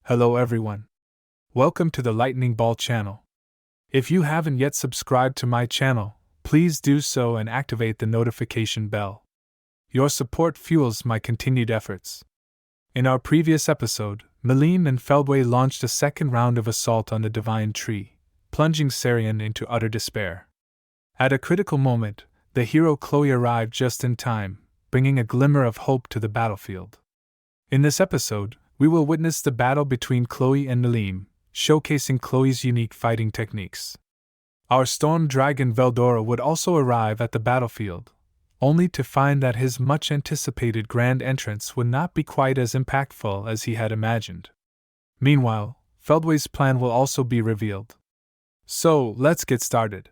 Hello everyone. Welcome to the Lightning Ball channel. If you haven't yet subscribed to my channel, please do so and activate the notification bell. Your support fuels my continued efforts. In our previous episode, Milim and Feldway launched a second round of assault on the Divine Tree, plunging Sarian into utter despair. At a critical moment, the hero Chloe arrived just in time, bringing a glimmer of hope to the battlefield. In this episode, we will witness the battle between Chloe and Milim, showcasing Chloe's unique fighting techniques. Our storm dragon Veldora would also arrive at the battlefield, only to find that his much-anticipated grand entrance would not be quite as impactful as he had imagined. Meanwhile, Feldway's plan will also be revealed. So, let's get started.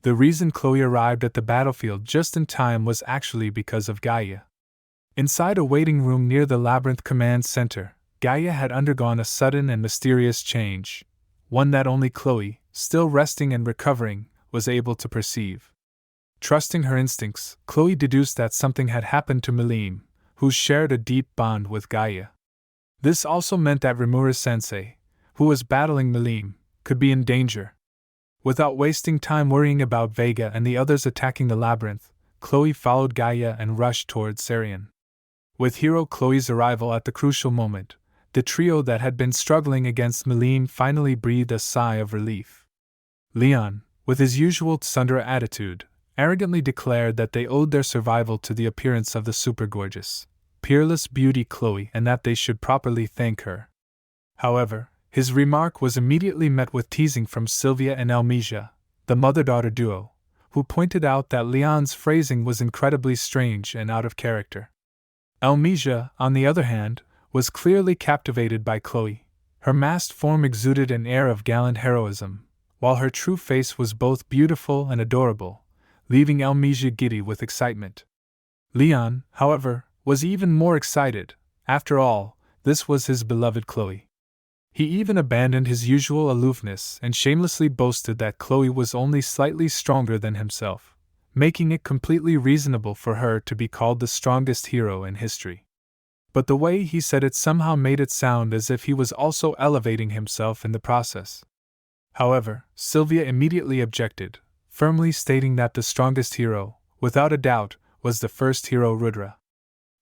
The reason Chloe arrived at the battlefield just in time was actually because of Gaia. Inside a waiting room near the Labyrinth Command Center, Gaia had undergone a sudden and mysterious change, one that only Chloe, still resting and recovering, was able to perceive. Trusting her instincts, Chloe deduced that something had happened to Milim, who shared a deep bond with Gaia. This also meant that Rimura-sensei, who was battling Milim, could be in danger. Without wasting time worrying about Vega and the others attacking the labyrinth, Chloe followed Gaia and rushed towards Sarian. With hero Chloe's arrival at the crucial moment, the trio that had been struggling against Milim finally breathed a sigh of relief. Leon, with his usual tsundere attitude, arrogantly declared that they owed their survival to the appearance of the super-gorgeous, peerless beauty Chloe and that they should properly thank her. However, his remark was immediately met with teasing from Sylvia and Elmesia, the mother-daughter duo, who pointed out that Leon's phrasing was incredibly strange and out of character. Elmesia, on the other hand, was clearly captivated by Chloe. Her masked form exuded an air of gallant heroism, while her true face was both beautiful and adorable, leaving Elmesia giddy with excitement. Leon, however, was even more excited. After all, this was his beloved Chloe. He even abandoned his usual aloofness and shamelessly boasted that Chloe was only slightly stronger than himself, making it completely reasonable for her to be called the strongest hero in history. But the way he said it somehow made it sound as if he was also elevating himself in the process. However, Sylvia immediately objected, firmly stating that the strongest hero, without a doubt, was the first hero Rudra.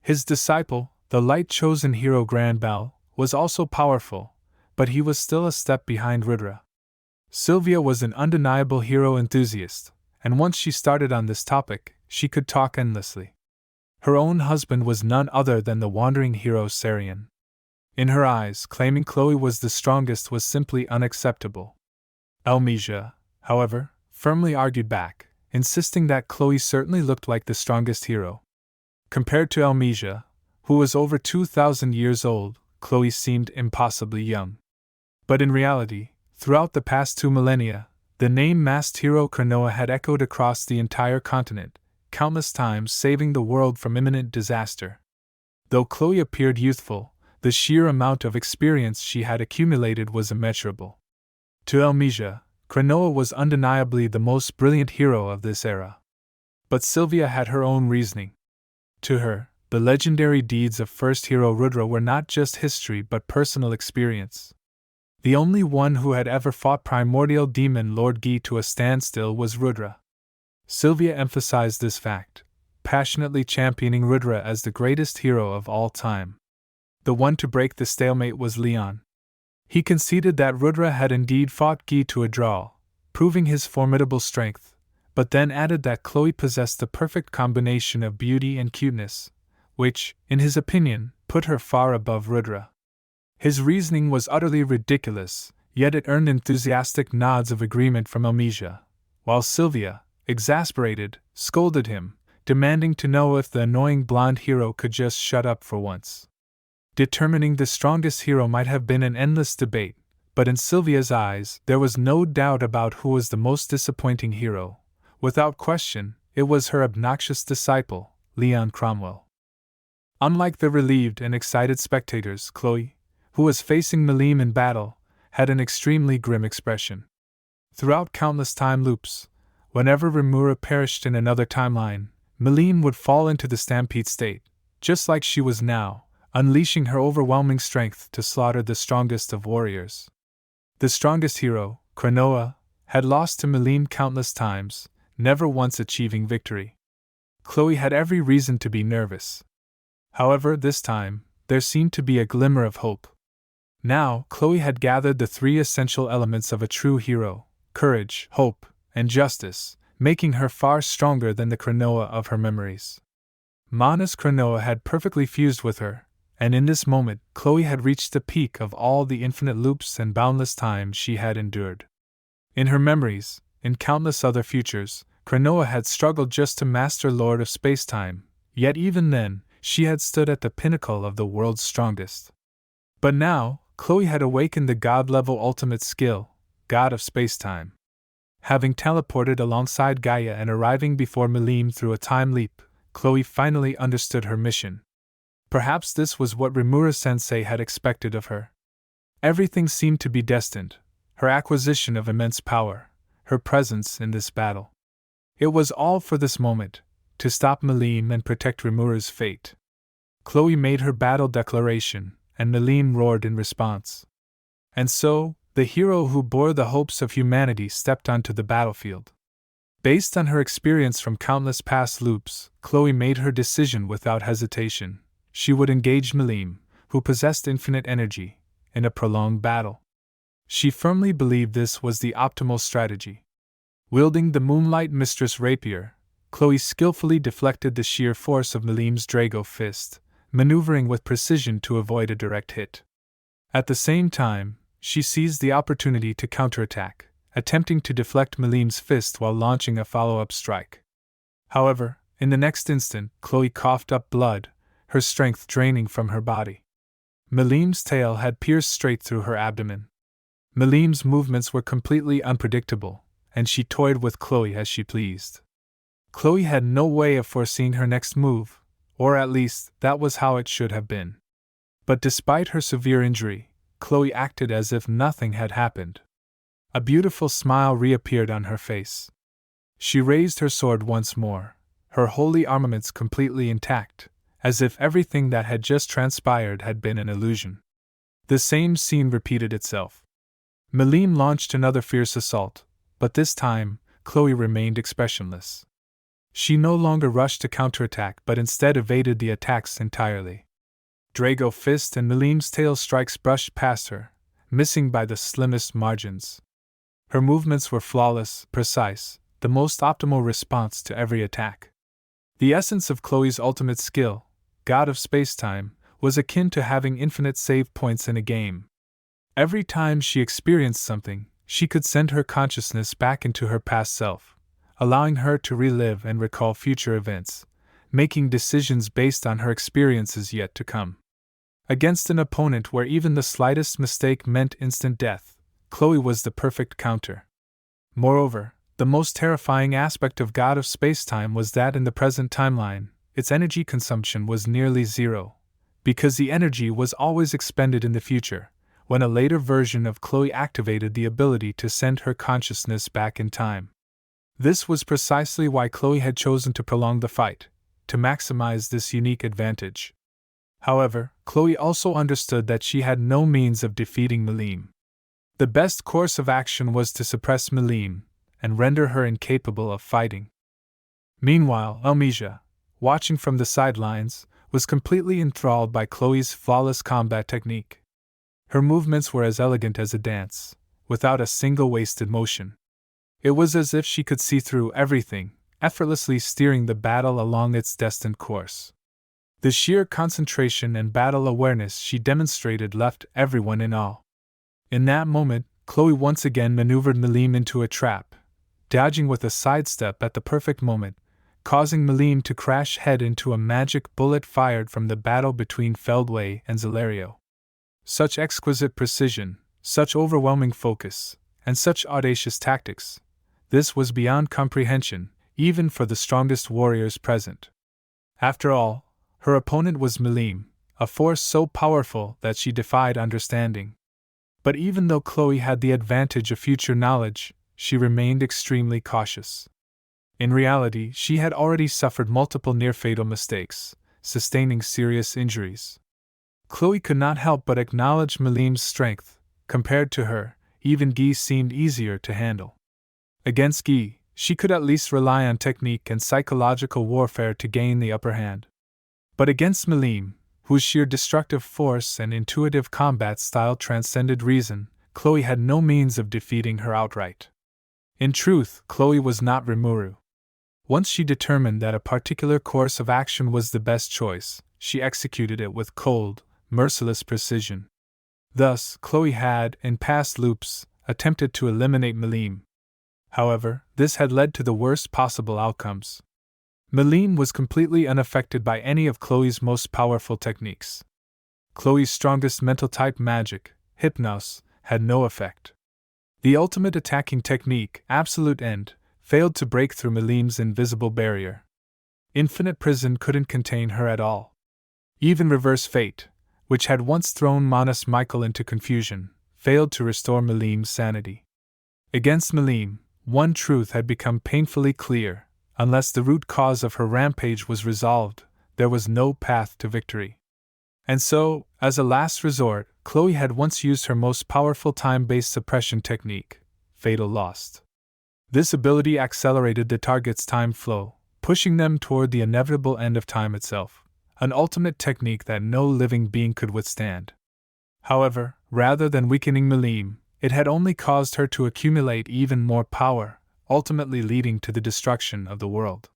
His disciple, the light-chosen hero Grand Bal, was also powerful, but he was still a step behind Rudra. Sylvia was an undeniable hero enthusiast, and once she started on this topic, she could talk endlessly. Her own husband was none other than the wandering hero Sarian. In her eyes, claiming Chloe was the strongest was simply unacceptable. Elmesia, however, firmly argued back, insisting that Chloe certainly looked like the strongest hero. Compared to Elmesia, who was over 2,000 years old, Chloe seemed impossibly young. But in reality, throughout the past 2 millennia, the name masked hero Cronoa had echoed across the entire continent, countless times saving the world from imminent disaster. Though Chloe appeared youthful, the sheer amount of experience she had accumulated was immeasurable. To Elmesia, Cronoa was undeniably the most brilliant hero of this era. But Sylvia had her own reasoning. To her, the legendary deeds of first hero Rudra were not just history but personal experience. The only one who had ever fought primordial demon Lord Gi to a standstill was Rudra. Sylvia emphasized this fact, passionately championing Rudra as the greatest hero of all time. The one to break the stalemate was Leon. He conceded that Rudra had indeed fought Gi to a draw, proving his formidable strength, but then added that Chloe possessed the perfect combination of beauty and cuteness, which, in his opinion, put her far above Rudra. His reasoning was utterly ridiculous, yet it earned enthusiastic nods of agreement from Elmesia, while Sylvia, exasperated, scolded him, demanding to know if the annoying blonde hero could just shut up for once. Determining the strongest hero might have been an endless debate, but in Sylvia's eyes there was no doubt about who was the most disappointing hero. Without question, it was her obnoxious disciple, Leon Cromwell. Unlike the relieved and excited spectators, Chloe, who was facing Milim in battle, had an extremely grim expression. Throughout countless time loops, whenever Rimura perished in another timeline, Milim would fall into the Stempede state, just like she was now, unleashing her overwhelming strength to slaughter the strongest of warriors. The strongest hero, Cronoa, had lost to Milim countless times, never once achieving victory. Chloe had every reason to be nervous. However, this time, there seemed to be a glimmer of hope. Now, Chloe had gathered the three essential elements of a true hero: courage, hope, and justice, making her far stronger than the Cronoa of her memories. Mana's Cronoa had perfectly fused with her, and in this moment, Chloe had reached the peak of all the infinite loops and boundless time she had endured. In her memories, in countless other futures, Cronoa had struggled just to master Lord of Space-Time, yet even then, she had stood at the pinnacle of the world's strongest. But now, Chloe had awakened the god-level ultimate skill, God of Space-Time. Having teleported alongside Gaia and arriving before Milim through a time leap, Chloe finally understood her mission. Perhaps this was what Rimura-sensei had expected of her. Everything seemed to be destined: her acquisition of immense power, her presence in this battle. It was all for this moment, to stop Milim and protect Rimura's fate. Chloe made her battle declaration, and Milim roared in response. And so, the hero who bore the hopes of humanity stepped onto the battlefield. Based on her experience from countless past loops, Chloe made her decision without hesitation. She would engage Milim, who possessed infinite energy, in a prolonged battle. She firmly believed this was the optimal strategy. Wielding the Moonlight Mistress rapier, Chloe skillfully deflected the sheer force of Milim's Drago fist, maneuvering with precision to avoid a direct hit. At the same time, she seized the opportunity to counterattack, attempting to deflect Milim's fist while launching a follow-up strike. However, in the next instant, Chloe coughed up blood, her strength draining from her body. Milim's tail had pierced straight through her abdomen. Milim's movements were completely unpredictable, and she toyed with Chloe as she pleased. Chloe had no way of foreseeing her next move, or at least, that was how it should have been. But despite her severe injury, Chloe acted as if nothing had happened. A beautiful smile reappeared on her face. She raised her sword once more, her holy armaments completely intact, as if everything that had just transpired had been an illusion. The same scene repeated itself. Milim launched another fierce assault, but this time, Chloe remained expressionless. She no longer rushed to counterattack but instead evaded the attacks entirely. Drago fist and Milim's tail strikes brushed past her, missing by the slimmest margins. Her movements were flawless, precise, the most optimal response to every attack. The essence of Chloe's ultimate skill, God of Space-Time, was akin to having infinite save points in a game. Every time she experienced something, she could send her consciousness back into her past self, allowing her to relive and recall future events, making decisions based on her experiences yet to come. Against an opponent where even the slightest mistake meant instant death, Chloe was the perfect counter. Moreover, the most terrifying aspect of God of Space-Time was that in the present timeline, its energy consumption was nearly zero, because the energy was always expended in the future, when a later version of Chloe activated the ability to send her consciousness back in time. This was precisely why Chloe had chosen to prolong the fight, to maximize this unique advantage. However, Chloe also understood that she had no means of defeating Milim. The best course of action was to suppress Milim, and render her incapable of fighting. Meanwhile, Elmesia, watching from the sidelines, was completely enthralled by Chloe's flawless combat technique. Her movements were as elegant as a dance, without a single wasted motion. It was as if she could see through everything, effortlessly steering the battle along its destined course. The sheer concentration and battle awareness she demonstrated left everyone in awe. In that moment, Chloe once again maneuvered Milim into a trap, dodging with a sidestep at the perfect moment, causing Milim to crash head into a magic bullet fired from the battle between Feldway and Zelario. Such exquisite precision, such overwhelming focus, and such audacious tactics. This was beyond comprehension, even for the strongest warriors present. After all, her opponent was Milim, a force so powerful that she defied understanding. But even though Chloe had the advantage of future knowledge, she remained extremely cautious. In reality, she had already suffered multiple near-fatal mistakes, sustaining serious injuries. Chloe could not help but acknowledge Milim's strength. Compared to her, even Guy seemed easier to handle. Against Guy, she could at least rely on technique and psychological warfare to gain the upper hand. But against Milim, whose sheer destructive force and intuitive combat style transcended reason, Chloe had no means of defeating her outright. In truth, Chloe was not Rimuru. Once she determined that a particular course of action was the best choice, she executed it with cold, merciless precision. Thus, Chloe had, in past loops, attempted to eliminate Milim. However, this had led to the worst possible outcomes. Milim was completely unaffected by any of Chloe's most powerful techniques. Chloe's strongest mental-type magic, Hypnos, had no effect. The ultimate attacking technique, Absolute End, failed to break through Milim's invisible barrier. Infinite Prison couldn't contain her at all. Even Reverse Fate, which had once thrown Manus Michael into confusion, failed to restore Milim's sanity. Against Milim, one truth had become painfully clear: unless the root cause of her rampage was resolved, there was no path to victory. And so, as a last resort, Chloe had once used her most powerful time-based suppression technique, Fatal Lost. This ability accelerated the target's time flow, pushing them toward the inevitable end of time itself, an ultimate technique that no living being could withstand. However, rather than weakening Milim, it had only caused her to accumulate even more power, ultimately leading to the destruction of the world.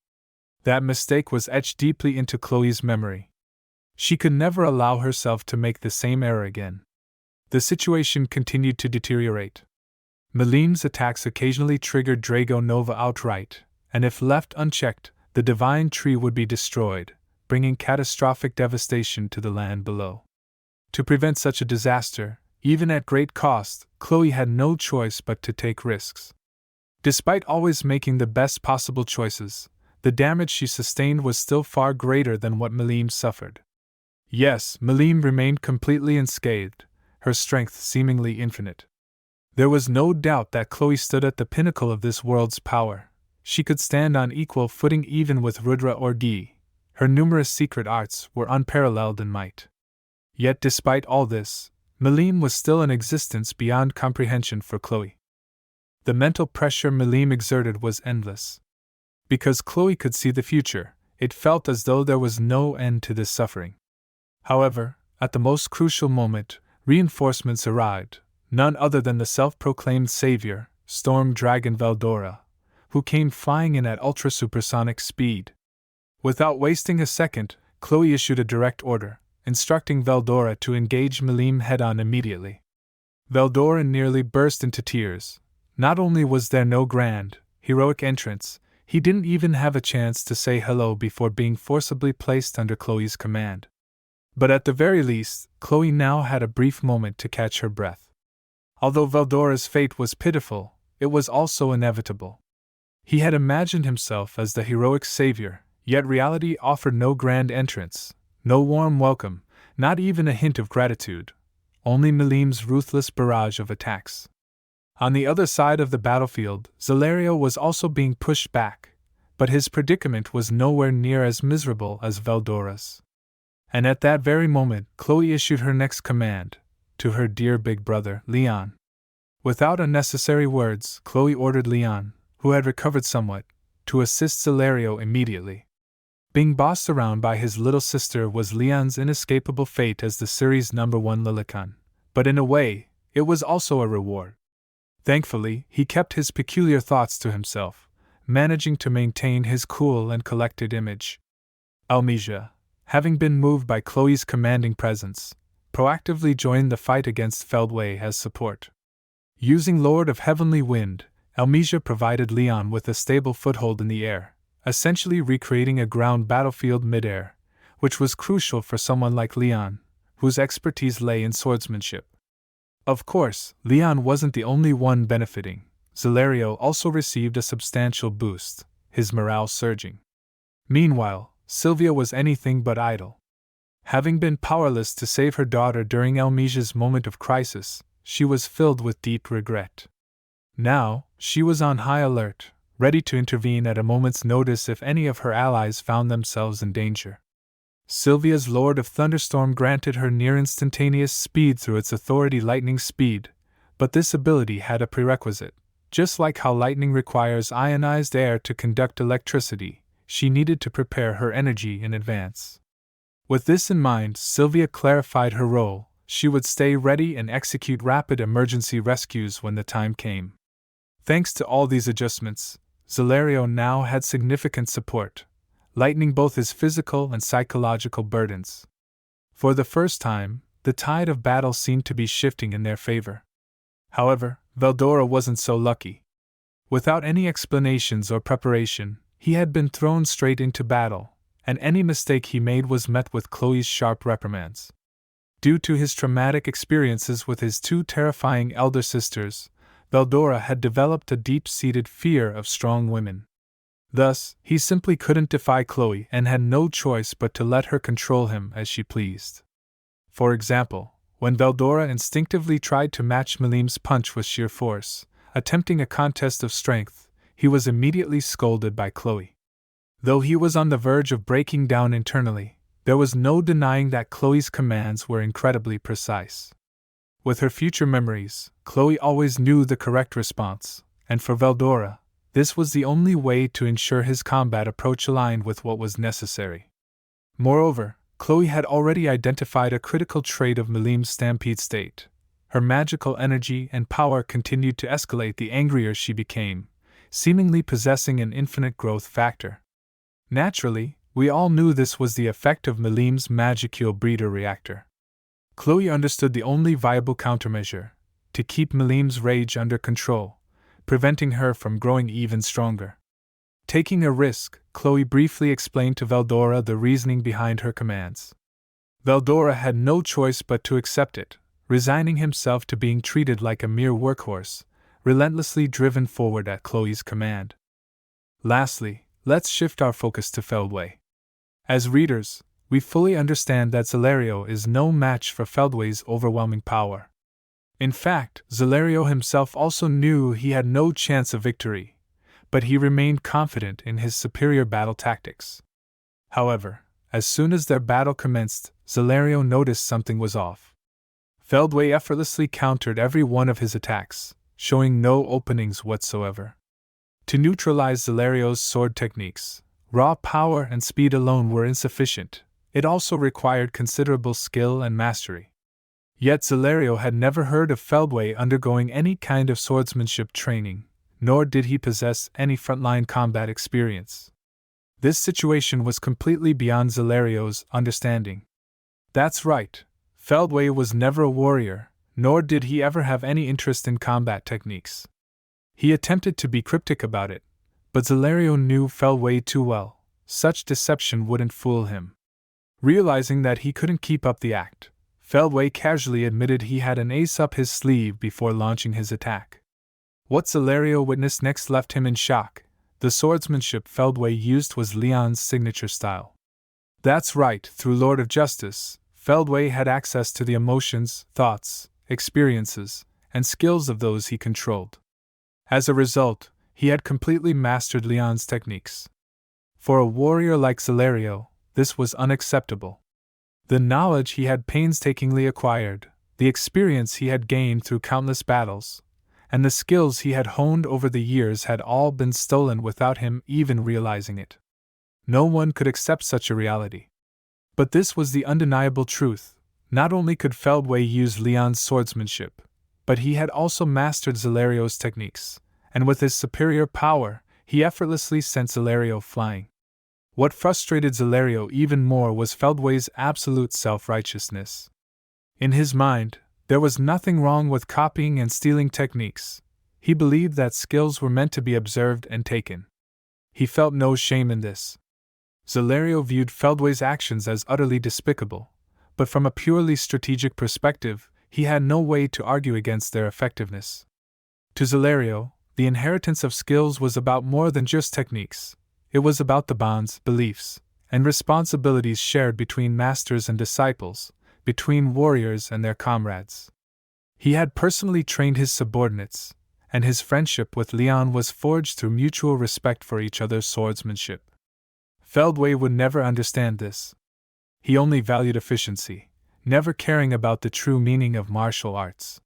That mistake was etched deeply into Chloe's memory. She could never allow herself to make the same error again. The situation continued to deteriorate. Milim's attacks occasionally triggered Drago Nova outright, and if left unchecked, the divine tree would be destroyed, bringing catastrophic devastation to the land below. To prevent such a disaster, even at great cost, Chloe had no choice but to take risks. Despite always making the best possible choices, the damage she sustained was still far greater than what Milim suffered. Yes, Milim remained completely unscathed, her strength seemingly infinite. There was no doubt that Chloe stood at the pinnacle of this world's power. She could stand on equal footing even with Rudra or Gi. Her numerous secret arts were unparalleled in might. Yet despite all this, Milim was still an existence beyond comprehension for Chloe. The mental pressure Milim exerted was endless. Because Chloe could see the future, it felt as though there was no end to this suffering. However, at the most crucial moment, reinforcements arrived, none other than the self-proclaimed savior, Storm Dragon Veldora, who came flying in at ultra-supersonic speed. Without wasting a second, Chloe issued a direct order, instructing Veldora to engage Milim head-on immediately. Veldora nearly burst into tears. Not only was there no grand, heroic entrance, he didn't even have a chance to say hello before being forcibly placed under Chloe's command. But at the very least, Chloe now had a brief moment to catch her breath. Although Veldora's fate was pitiful, it was also inevitable. He had imagined himself as the heroic savior, yet reality offered no grand entrance, no warm welcome, not even a hint of gratitude, only Milim's ruthless barrage of attacks. On the other side of the battlefield, Zelario was also being pushed back, but his predicament was nowhere near as miserable as Veldora's. And at that very moment, Chloe issued her next command, to her dear big brother, Leon. Without unnecessary words, Chloe ordered Leon, who had recovered somewhat, to assist Zelario immediately. Being bossed around by his little sister was Leon's inescapable fate as the series' #1 Lilicon, but in a way, it was also a reward. Thankfully, he kept his peculiar thoughts to himself, managing to maintain his cool and collected image. Elmesia, having been moved by Chloe's commanding presence, proactively joined the fight against Feldway as support. Using Lord of Heavenly Wind, Elmesia provided Leon with a stable foothold in the air, essentially recreating a ground battlefield midair, which was crucial for someone like Leon, whose expertise lay in swordsmanship. Of course, Leon wasn't the only one benefiting. Zelario also received a substantial boost, his morale surging. Meanwhile, Sylvia was anything but idle. Having been powerless to save her daughter during Elmesia's moment of crisis, she was filled with deep regret. Now, she was on high alert, ready to intervene at a moment's notice if any of her allies found themselves in danger. Sylvia's Lord of Thunderstorm granted her near-instantaneous speed through its authority lightning speed, but this ability had a prerequisite. Just like how lightning requires ionized air to conduct electricity, she needed to prepare her energy in advance. With this in mind, Sylvia clarified her role. She would stay ready and execute rapid emergency rescues when the time came. Thanks to all these adjustments, Zelario now had significant support, lightening both his physical and psychological burdens. For the first time, the tide of battle seemed to be shifting in their favor. However, Veldora wasn't so lucky. Without any explanations or preparation, he had been thrown straight into battle, and any mistake he made was met with Chloe's sharp reprimands. Due to his traumatic experiences with his two terrifying elder sisters, Veldora had developed a deep-seated fear of strong women. Thus, he simply couldn't defy Chloe and had no choice but to let her control him as she pleased. For example, when Veldora instinctively tried to match Milim's punch with sheer force, attempting a contest of strength, he was immediately scolded by Chloe. Though he was on the verge of breaking down internally, there was no denying that Chloe's commands were incredibly precise. With her future memories, Chloe always knew the correct response, and for Veldora, this was the only way to ensure his combat approach aligned with what was necessary. Moreover, Chloe had already identified a critical trait of Milim's Stempede state. Her magical energy and power continued to escalate the angrier she became, seemingly possessing an infinite growth factor. Naturally, we all knew this was the effect of Milim's Magicule breeder reactor. Chloe understood the only viable countermeasure: to keep Milim's rage under control, preventing her from growing even stronger. Taking a risk, Chloe briefly explained to Veldora the reasoning behind her commands. Veldora had no choice but to accept it, resigning himself to being treated like a mere workhorse, relentlessly driven forward at Chloe's command. Lastly, let's shift our focus to Feldway. As readers, we fully understand that Zelario is no match for Feldway's overwhelming power. In fact, Zelario himself also knew he had no chance of victory, but he remained confident in his superior battle tactics. However, as soon as their battle commenced, Zelario noticed something was off. Feldway effortlessly countered every one of his attacks, showing no openings whatsoever. To neutralize Zelario's sword techniques, raw power and speed alone were insufficient. It also required considerable skill and mastery. Yet Zelario had never heard of Feldway undergoing any kind of swordsmanship training, nor did he possess any frontline combat experience. This situation was completely beyond Zelario's understanding. That's right, Feldway was never a warrior, nor did he ever have any interest in combat techniques. He attempted to be cryptic about it, but Zelario knew Feldway too well. Such deception wouldn't fool him. Realizing that he couldn't keep up the act, Feldway casually admitted he had an ace up his sleeve before launching his attack. What Zelario witnessed next left him in shock. The swordsmanship Feldway used was Leon's signature style. That's right, through Lord of Justice, Feldway had access to the emotions, thoughts, experiences, and skills of those he controlled. As a result, he had completely mastered Leon's techniques. For a warrior like Zelario, this was unacceptable. The knowledge he had painstakingly acquired, the experience he had gained through countless battles, and the skills he had honed over the years had all been stolen without him even realizing it. No one could accept such a reality. But this was the undeniable truth. Not only could Feldway use Leon's swordsmanship, but he had also mastered Zelario's techniques, and with his superior power, he effortlessly sent Zelario flying. What frustrated Zelario even more was Feldway's absolute self-righteousness. In his mind, there was nothing wrong with copying and stealing techniques. He believed that skills were meant to be observed and taken. He felt no shame in this. Zelario viewed Feldway's actions as utterly despicable, but from a purely strategic perspective, he had no way to argue against their effectiveness. To Zelario, the inheritance of skills was about more than just techniques. It was about the bonds, beliefs, and responsibilities shared between masters and disciples, between warriors and their comrades. He had personally trained his subordinates, and his friendship with Leon was forged through mutual respect for each other's swordsmanship. Feldway would never understand this. he only valued efficiency, never caring about the true meaning of martial arts.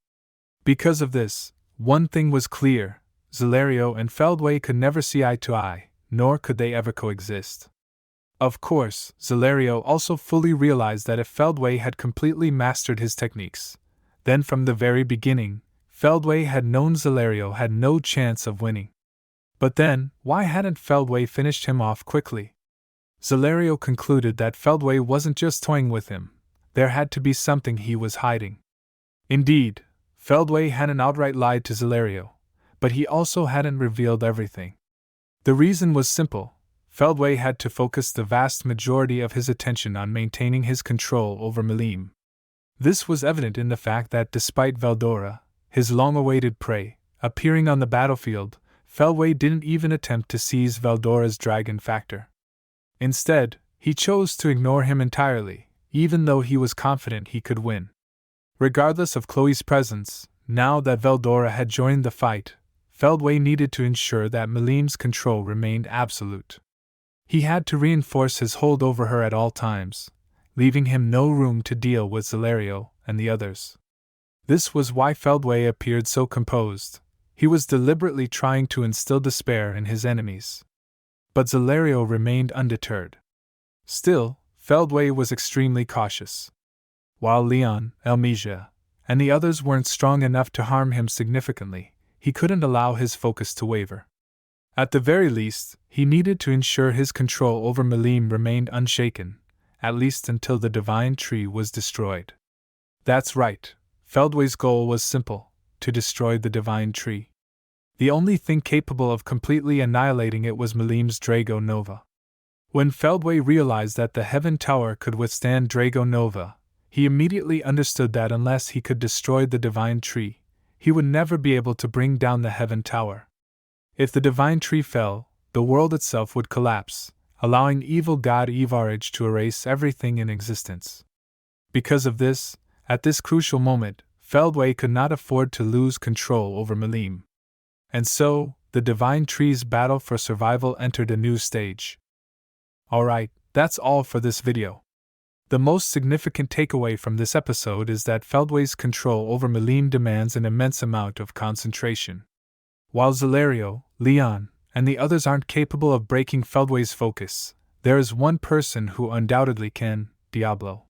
Because of this, one thing was clear: Zelario and Feldway could never see eye to eye, nor could they ever coexist. Of course, Zelario also fully realized that if Feldway had completely mastered his techniques, then from the very beginning, Feldway had known Zelario had no chance of winning. But then, why hadn't Feldway finished him off quickly? Zelario concluded that Feldway wasn't just toying with him, there had to be something he was hiding. Indeed, Feldway hadn't outright lied to Zelario, but he also hadn't revealed everything. The reason was simple: Feldway had to focus the vast majority of his attention on maintaining his control over Milim. This was evident in the fact that despite Veldora, his long-awaited prey, appearing on the battlefield, Feldway didn't even attempt to seize Veldora's dragon factor. Instead, he chose to ignore him entirely, even though he was confident he could win. Regardless of Chloe's presence, now that Veldora had joined the fight, Feldway needed to ensure that Milim's control remained absolute. He had to reinforce his hold over her at all times, leaving him no room to deal with Zelario and the others. This was why Feldway appeared so composed. He was deliberately trying to instill despair in his enemies. But Zelario remained undeterred. Still, Feldway was extremely cautious. While Leon, Elmesia, and the others weren't strong enough to harm him significantly, he couldn't allow his focus to waver. At the very least, he needed to ensure his control over Milim remained unshaken, at least until the divine tree was destroyed. That's right, Feldway's goal was simple: to destroy the divine tree. The only thing capable of completely annihilating it was Milim's Drago Nova. When Feldway realized that the Heaven Tower could withstand Drago Nova, he immediately understood that unless he could destroy the divine tree, he would never be able to bring down the Heaven Tower. If the divine tree fell, the world itself would collapse, allowing evil god Evarage to erase everything in existence. Because of this, at this crucial moment, Feldway could not afford to lose control over Milim. And so, the divine tree's battle for survival entered a new stage. Alright, that's all for this video. The most significant takeaway from this episode is that Feldway's control over Milim demands an immense amount of concentration. While Zelario, Leon, and the others aren't capable of breaking Feldway's focus, there is one person who undoubtedly can: Diablo.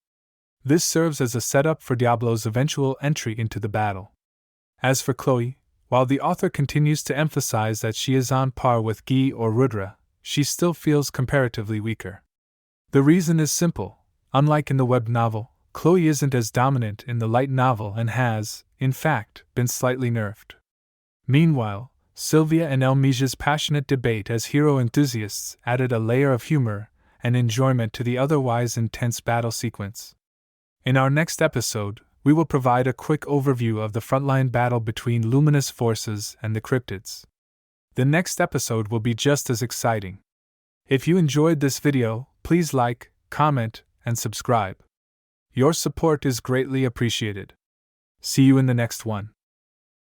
This serves as a setup for Diablo's eventual entry into the battle. As for Chloe, while the author continues to emphasize that she is on par with Guy or Rudra, she still feels comparatively weaker. The reason is simple: unlike in the web novel, Chloe isn't as dominant in the light novel and has, in fact, been slightly nerfed. Meanwhile, Sylvia and Elmesia's passionate debate as hero enthusiasts added a layer of humor and enjoyment to the otherwise intense battle sequence. In our next episode, we will provide a quick overview of the frontline battle between Luminous Forces and the Cryptids. The next episode will be just as exciting. If you enjoyed this video, please like, comment, and subscribe. Your support is greatly appreciated. See you in the next one.